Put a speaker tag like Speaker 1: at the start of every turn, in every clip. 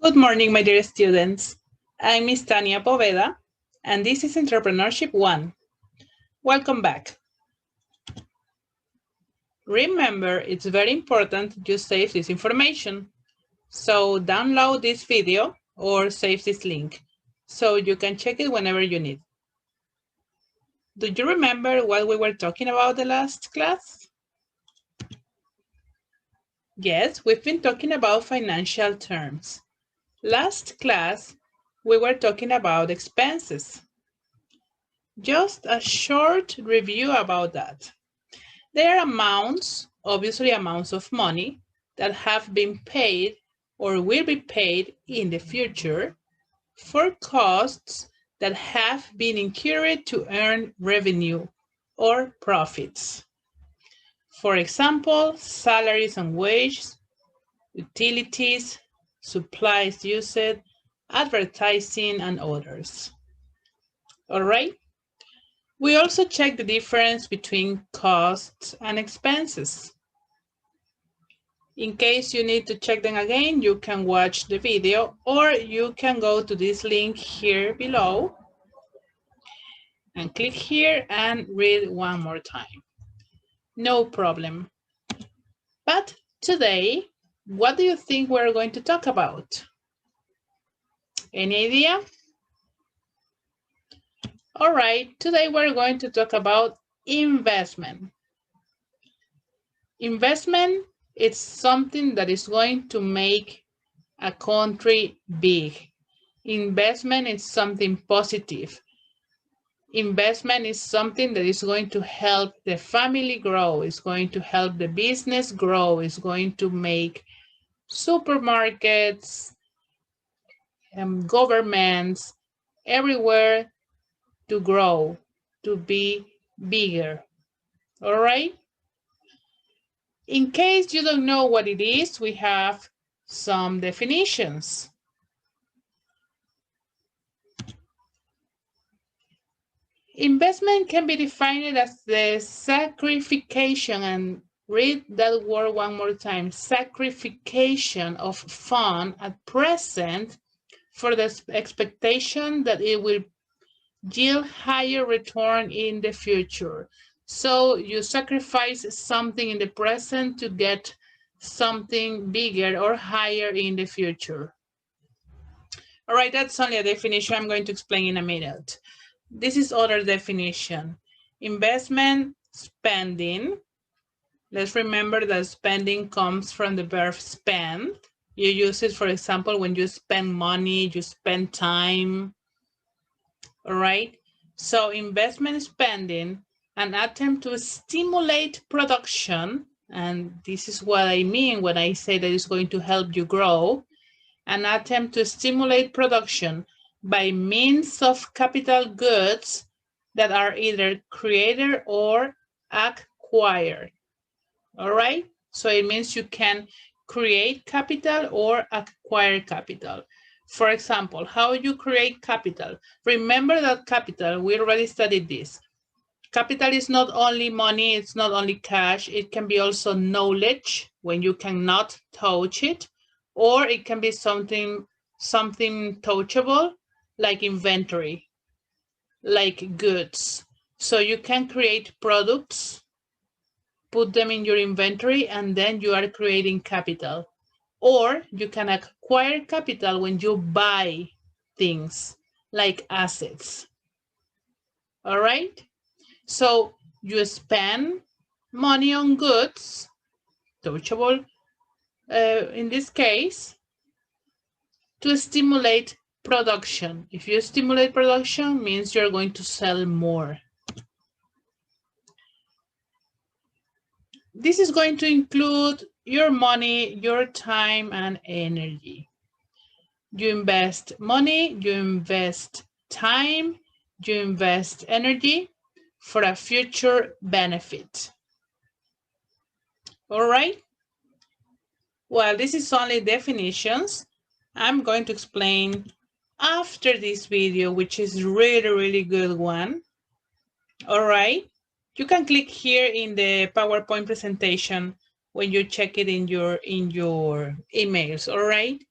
Speaker 1: Good morning, my dear students. I'm Miss Tania Poveda, and this is Entrepreneurship 1. Welcome back. Remember, it's very important you save this information. So download this video or save this link so you can check it whenever you need. Do you remember what we were talking about the last class? Yes, we've been talking about financial terms. Last class, we were talking about expenses. Just a short review about that. There are amounts, obviously amounts of money, that have been paid or will be paid in the future for costs that have been incurred to earn revenue or profits. For example, salaries and wages, utilities, supplies used, advertising, and others. All right? We also check the difference between costs and expenses. In case you need to check them again, you can watch the video or you can go to this link here below and click here and read one more time. No problem. But today, what do you think we're going to talk about? Any idea? All right, today we're going to talk about investment. Investment is something that is going to make a country big. Investment is something positive. Investment is something that is going to help the family grow, is going to help the business grow, is going to make supermarkets, governments, everywhere to grow, to be bigger. All right? In case you don't know what it is, we have some definitions. Investment can be defined as the sacrification, and read that word one more time, sacrification of fund at present for the expectation that it will yield higher return in the future. So you sacrifice something in the present to get something bigger or higher in the future. All right, that's only a definition I'm going to explain in a minute. This is other definition. Investment, spending. Let's remember that spending comes from the verb spend. You use it, for example, when you spend money, you spend time. All right. So investment spending, an attempt to stimulate production. And this is what I mean when I say that it's going to help you grow. An attempt to stimulate production by means of capital goods that are either created or acquired. All right? So it means you can create capital or acquire capital. For example, how you create capital. Remember that capital, we already studied this. Capital is not only money, it's not only cash, it can be also knowledge when you cannot touch it, or it can be something touchable like inventory, like goods. So you can create products, put them in your inventory, and then you are creating capital. Or you can acquire capital when you buy things like assets. All right? So you spend money on goods, touchable in this case, to stimulate production. If you stimulate production, means you're going to sell more. This is going to include your money, your time, and energy. You invest money, you invest time, you invest energy for a future benefit. All right? Well, this is only definitions. I'm going to explain after this video, which is really good one. All right? You can click here in the PowerPoint presentation when you check it in your emails, all right?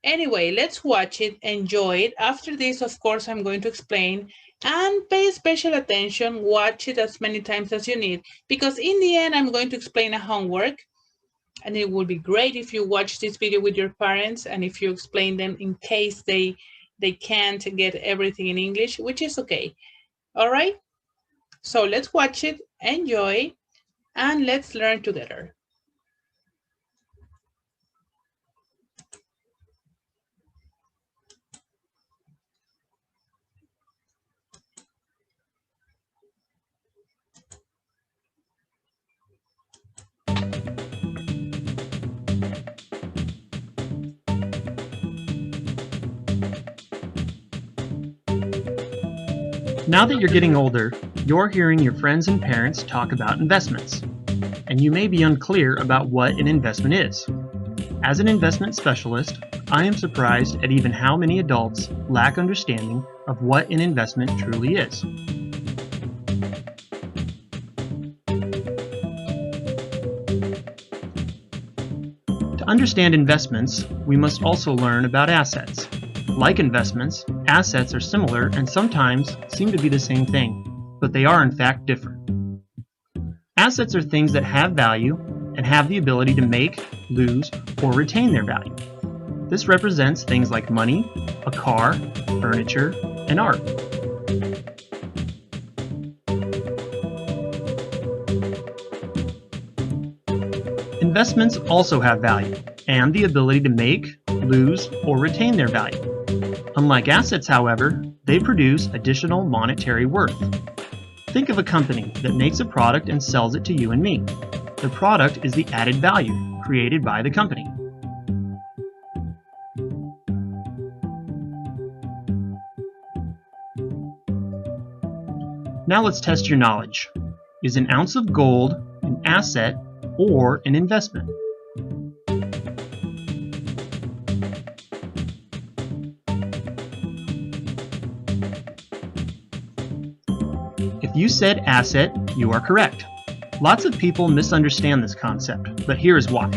Speaker 1: Anyway, let's watch it, enjoy it. After this, of course, I'm going to explain and pay special attention. Watch it as many times as you need, because in the end, I'm going to explain a homework. And it would be great if you watch this video with your parents and if you explain them in case they can't get everything in English, which is okay. All right? So let's watch it, enjoy, and let's learn together.
Speaker 2: Now that you're getting older, you're hearing your friends and parents talk about investments, and you may be unclear about what an investment is. As an investment specialist, I am surprised at even how many adults lack understanding of what an investment truly is. To understand investments, we must also learn about assets. Like investments, assets are similar and sometimes seem to be the same thing, but they are in fact different. Assets are things that have value and have the ability to make, lose, or retain their value. This represents things like money, a car, furniture, and art. Investments also have value and the ability to make, lose, or retain their value. Unlike assets, however, they produce additional monetary worth. Think of a company that makes a product and sells it to you and me. The product is the added value created by the company. Now let's test your knowledge. Is an ounce of gold an asset or an investment? If you said asset, you are correct. Lots of people misunderstand this concept, but here is why.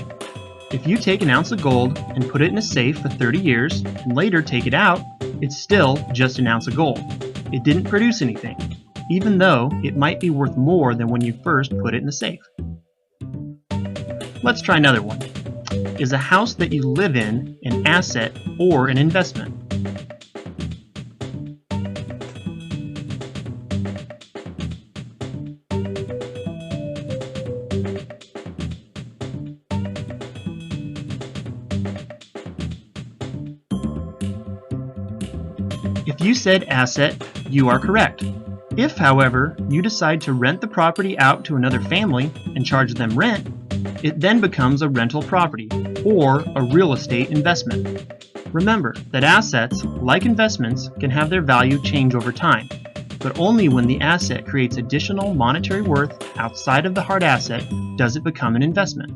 Speaker 2: If you take an ounce of gold and put it in a safe for 30 years and later take it out, it's still just an ounce of gold. It didn't produce anything, even though it might be worth more than when you first put it in the safe. Let's try another one. Is a house that you live in an asset or an investment? If you said asset, you are correct. If, however, you decide to rent the property out to another family and charge them rent, it then becomes a rental property or a real estate investment. Remember that assets, like investments, can have their value change over time, but only when the asset creates additional monetary worth outside of the hard asset does it become an investment.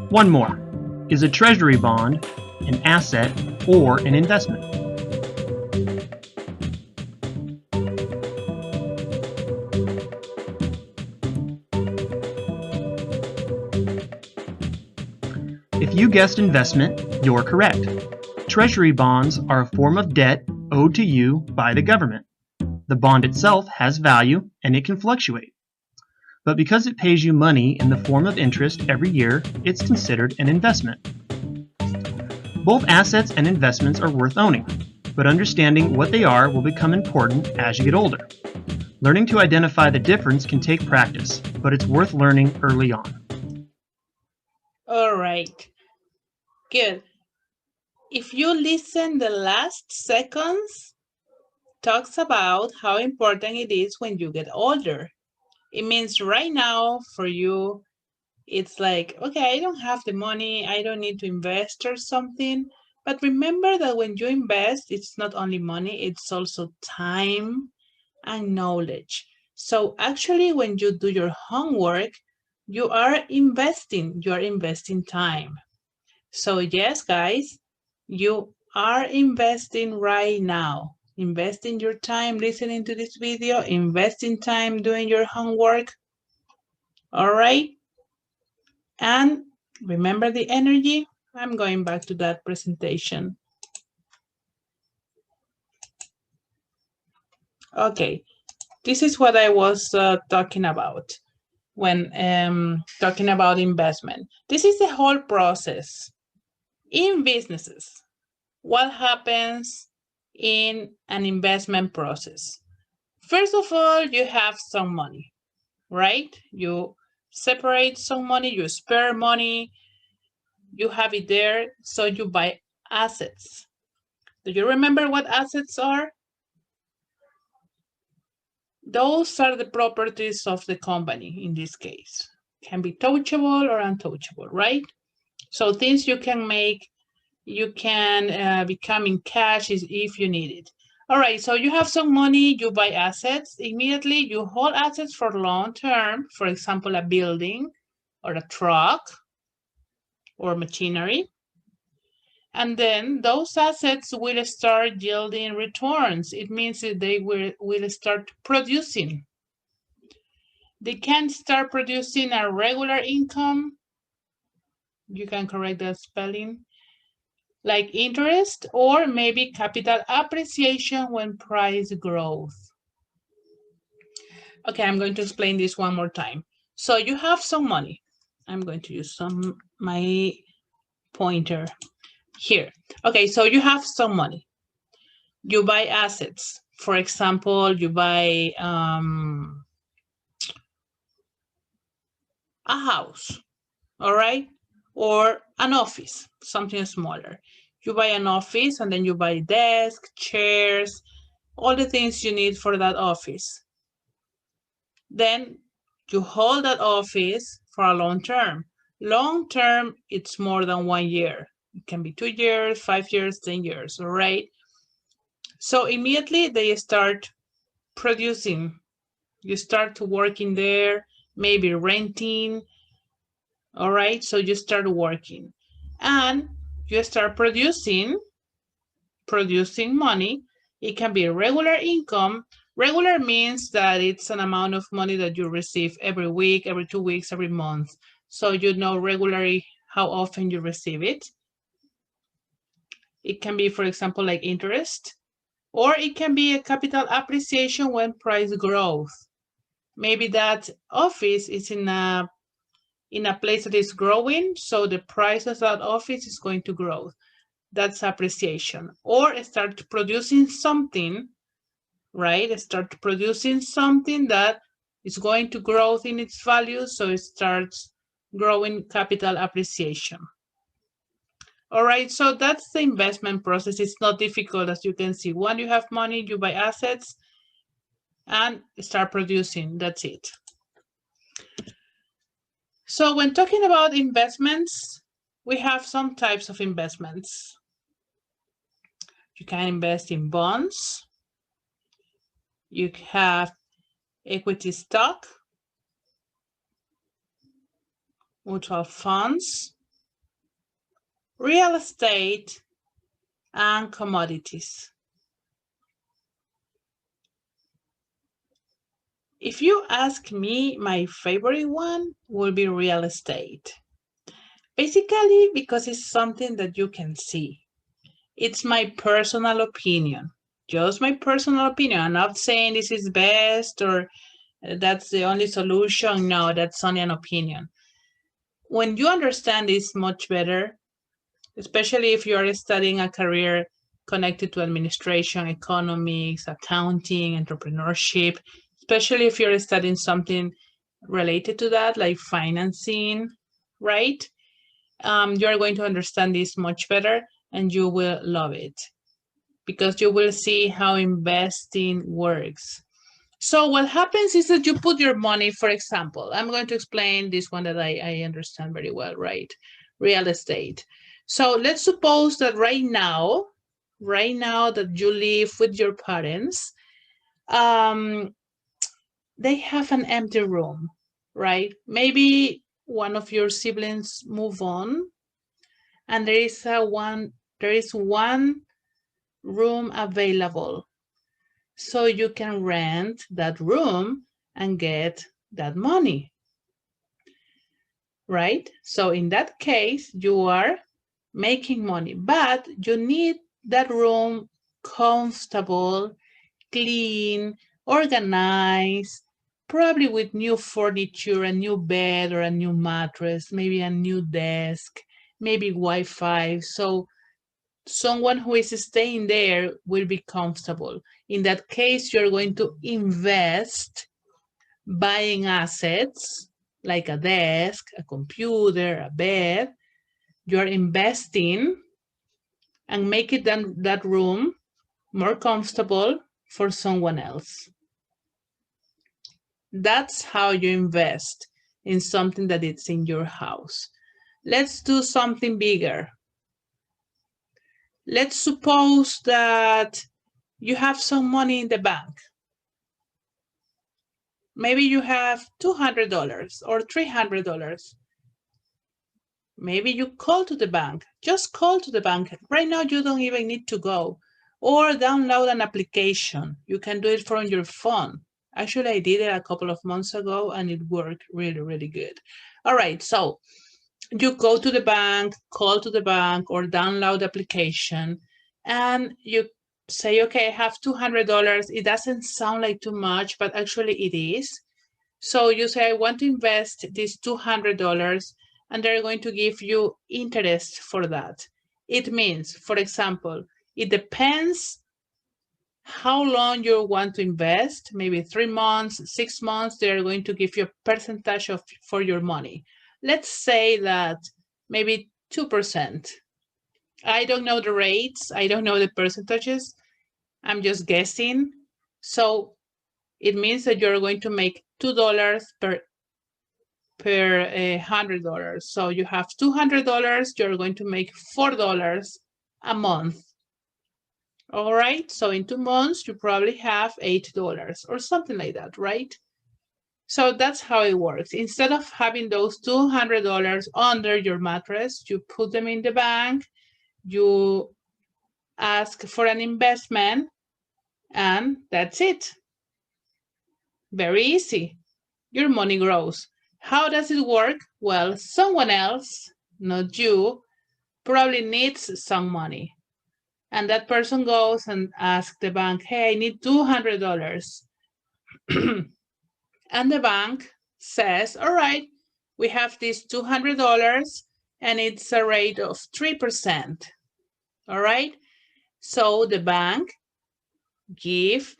Speaker 2: One more. Is a treasury bond an asset or an investment? If you guessed investment, you're correct. Treasury bonds are a form of debt owed to you by the government. The bond itself has value and it can fluctuate. But because it pays you money in the form of interest every year, it's considered an investment. Both assets and investments are worth owning, but understanding what they are will become important as you get older. Learning to identify the difference can take practice, but it's worth learning early on.
Speaker 1: All right. Good. If you listen the last seconds, talks about how important it is when you get older. It means right now for you, it's like, okay, I don't have the money, I don't need to invest or something. But remember that when you invest, it's not only money, it's also time and knowledge. So actually, when you do your homework, you are investing time. So yes, guys, you are investing right now. Investing your time listening to this video, investing time doing your homework. All right. And remember the energy? I'm going back to that presentation. Okay, this is what I was talking about when talking about investment. This is the whole process in businesses. What happens in an investment process? First of all, you have some money, right? You separate some money, you spare money, you have it there, so you buy assets. Do you remember what assets are? Those are the properties of the company in this case. Can be touchable or untouchable, right? So things you can make, you can become in cash if you need it. All right, so you have some money, you buy assets. Immediately you hold assets for long term, for example, a building or a truck or machinery. And then those assets will start yielding returns. It means that they will start producing. They can start producing a regular income. You can correct that spelling. Like interest or maybe capital appreciation when price growth. Okay, I'm going to explain this one more time. So you have some money. I'm going to use my pointer here. Okay, so you have some money. You buy assets. For example, you buy a house, all right? Or an office, something smaller. You buy an office and then you buy desk, chairs, all the things you need for that office. Then you hold that office for a long term. Long term, it's more than 1 year. It can be 2 years, 5 years, 10 years, all right? So immediately they start producing. You start working there, maybe renting, all right? So you start working and you start producing money. It can be regular income. Regular means that it's an amount of money that you receive every week, every 2 weeks, every month. So you know regularly how often you receive it. It can be, for example, like interest, or it can be a capital appreciation when price growth. Maybe that office is in a place that is growing, so the price of that office is going to grow. That's appreciation. Or start producing something, right? Start producing something that is going to grow in its value, so it starts growing capital appreciation. All right, so that's the investment process. It's not difficult, as you can see. When you have money, you buy assets and start producing. That's it. So when talking about investments, we have some types of investments. You can invest in bonds. You have equity stock, mutual funds, real estate, and commodities. If you ask me, my favorite one will be real estate. Basically, because it's something that you can see. It's my personal opinion, just my personal opinion. I'm not saying this is best or that's the only solution. No, that's only an opinion. When you understand this much better, especially if you are studying a career connected to administration, economics, accounting, entrepreneurship, especially if you're studying something related to that, like financing, right? You're going to understand this much better and you will love it because you will see how investing works. So what happens is that you put your money, for example, I'm going to explain this one that I understand very well, right? Real estate. So let's suppose that right now that you live with your parents, they have an empty room, right? Maybe one of your siblings move on and there is one room available. So you can rent that room and get that money. right? So in that case, you are making money, but you need that room comfortable, clean, organized, probably with new furniture, a new bed or a new mattress, maybe a new desk, maybe Wi-Fi. So someone who is staying there will be comfortable. In that case, you're going to invest buying assets like a desk, a computer, a bed. You're investing and make it that room more comfortable for someone else. That's how you invest in something that is in your house. Let's do something bigger. Let's suppose that you have some money in the bank. Maybe you have $200 or $300. Maybe you call to the bank. Just call to the bank. Right now, you don't even need to go. Or download an application. You can do it from your phone. Actually, I did it a couple of months ago and it worked really, really good. All right, so you go to the bank, call to the bank, or download the application, and you say, okay, I have $200. It doesn't sound like too much, but actually it is. So you say, I want to invest this $200, and they're going to give you interest for that. It means, for example, it depends how long you want to invest, maybe 3 months, 6 months, they're going to give you a percentage for your money. Let's say that maybe 2%. I don't know the rates. I don't know the percentages. I'm just guessing. So it means that you're going to make $2 per $100. So you have $200, you're going to make $4 a month. All right, so in 2 months, you probably have $8 or something like that, right? So that's how it works. Instead of having those $200 under your mattress, you put them in the bank, you ask for an investment, and that's it. Very easy. Your money grows. How does it work? Well, someone else, not you, probably needs some money. And that person goes and asks the bank, hey, I need $200. And the bank says, all right, we have this $200 and it's a rate of 3%. All right. So the bank give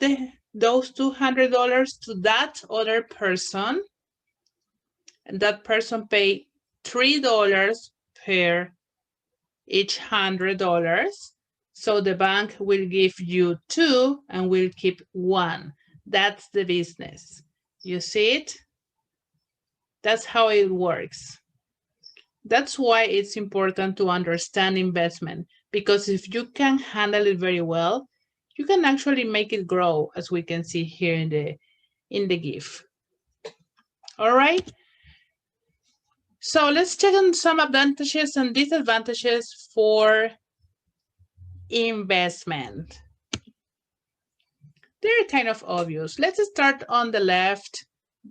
Speaker 1: those $200 to that other person, and that person pay $3 per each $100. So the bank will give you 2 and will keep 1. That's the business. You see it? That's how it works. That's why it's important to understand investment, because if you can handle it very well, you can actually make it grow, as we can see here in the GIF. All right. So let's check on some advantages and disadvantages for investment. They're kind of obvious. Let's start on the left.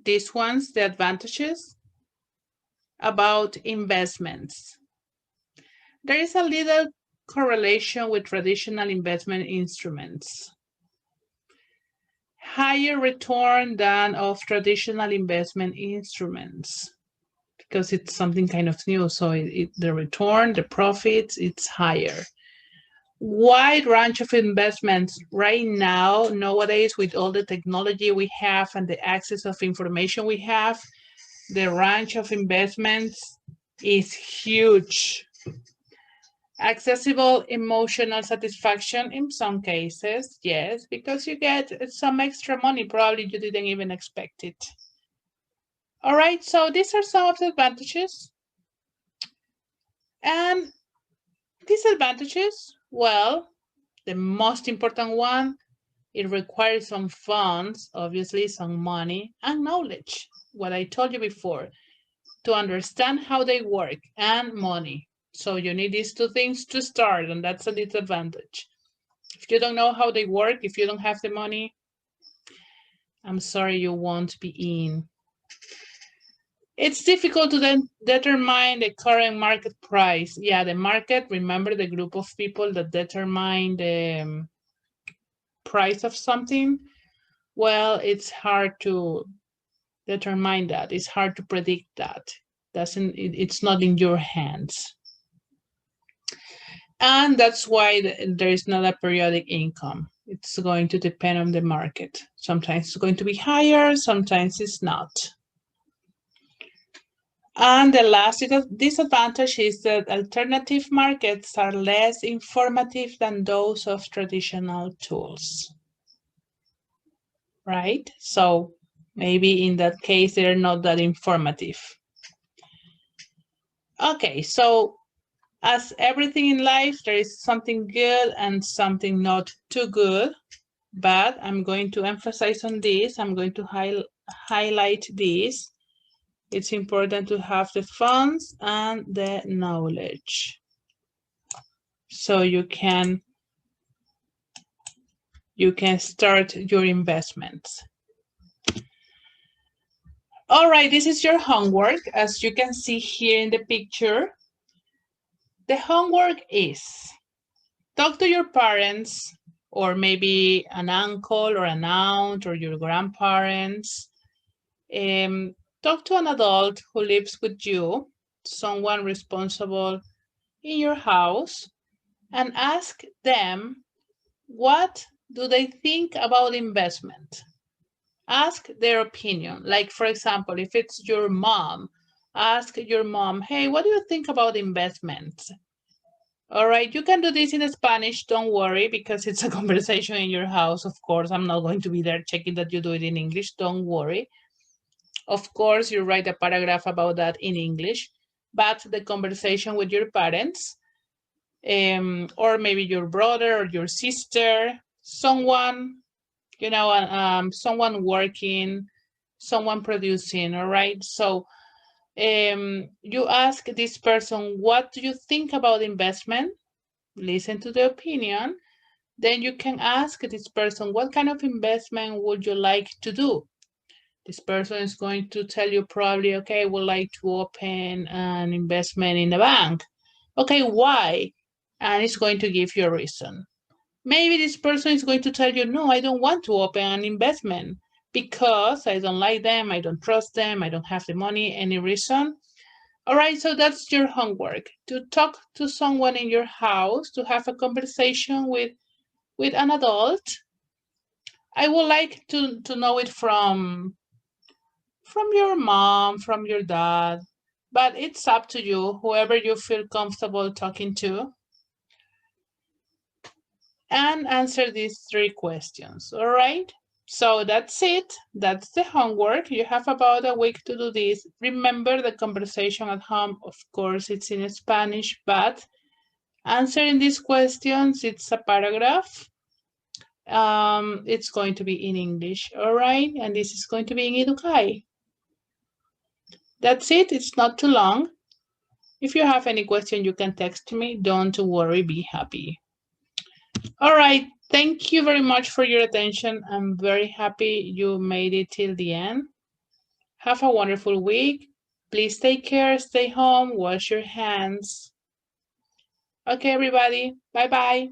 Speaker 1: These ones, the advantages about investments. There is a little correlation with traditional investment instruments. Higher return than of traditional investment instruments because it's something kind of new. So the return, the profits, it's higher. Wide range of investments right now, nowadays, with all the technology we have and the access of information we have, the range of investments is huge. Accessible emotional satisfaction in some cases, yes, because you get some extra money, probably you didn't even expect it. All right, so these are some of the advantages. And disadvantages, well, the most important one, it requires some funds, obviously some money and knowledge. What I told you before, to understand how they work, and money. So you need these 2 things to start, and that's a disadvantage. If you don't know how they work, if you don't have the money, I'm sorry, you won't be in. It's difficult to then determine the current market price. Yeah, the market, remember the group of people that determine the price of something? Well, it's hard to determine that. It's hard to predict that. It's not in your hands. And that's why there is not a periodic income. It's going to depend on the market. Sometimes it's going to be higher, sometimes it's not. And the last disadvantage is that alternative markets are less informative than those of traditional tools. Right? So maybe in that case, they're not that informative. Okay, so as everything in life, there is something good and something not too good, but I'm going to emphasize on this. I'm going to highlight this. It's important to have the funds and the knowledge so you can start your investments. All right, this is your homework. As you can see here in the picture, the homework is talk to your parents or maybe an uncle or an aunt or your grandparents. Talk to an adult who lives with you, someone responsible in your house, and ask them what do they think about investment. Ask their opinion. Like, for example, if it's your mom, ask your mom, hey, what do you think about investments? All right, you can do this in Spanish, don't worry, because it's a conversation in your house, of course. I'm not going to be there checking that you do it in English, don't worry. Of course, you write a paragraph about that in English, but the conversation with your parents, or maybe your brother or your sister, someone, you know, someone working, someone producing, all right? So you ask this person, what do you think about investment? Listen to the opinion. Then you can ask this person, what kind of investment would you like to do? This person is going to tell you probably, okay, I would like to open an investment in the bank. Okay, why? And it's going to give you a reason. Maybe this person is going to tell you, no, I don't want to open an investment because I don't like them, I don't trust them, I don't have the money, any reason. All right, so that's your homework, to talk to someone in your house, to have a conversation with an adult. I would like to know it from your mom, from your dad, but it's up to you, whoever you feel comfortable talking to. And answer these 3 questions, all right? So that's it. That's the homework. You have about a week to do this. Remember the conversation at home, of course, it's in Spanish, but answering these questions, it's a paragraph. It's going to be in English, all right? And this is going to be in Educai. That's it. It's not too long. If you have any question, you can text me. Don't worry, be happy. All right. Thank you very much for your attention. I'm very happy you made it till the end. Have a wonderful week. Please take care, stay home, wash your hands. Okay, everybody. Bye-bye.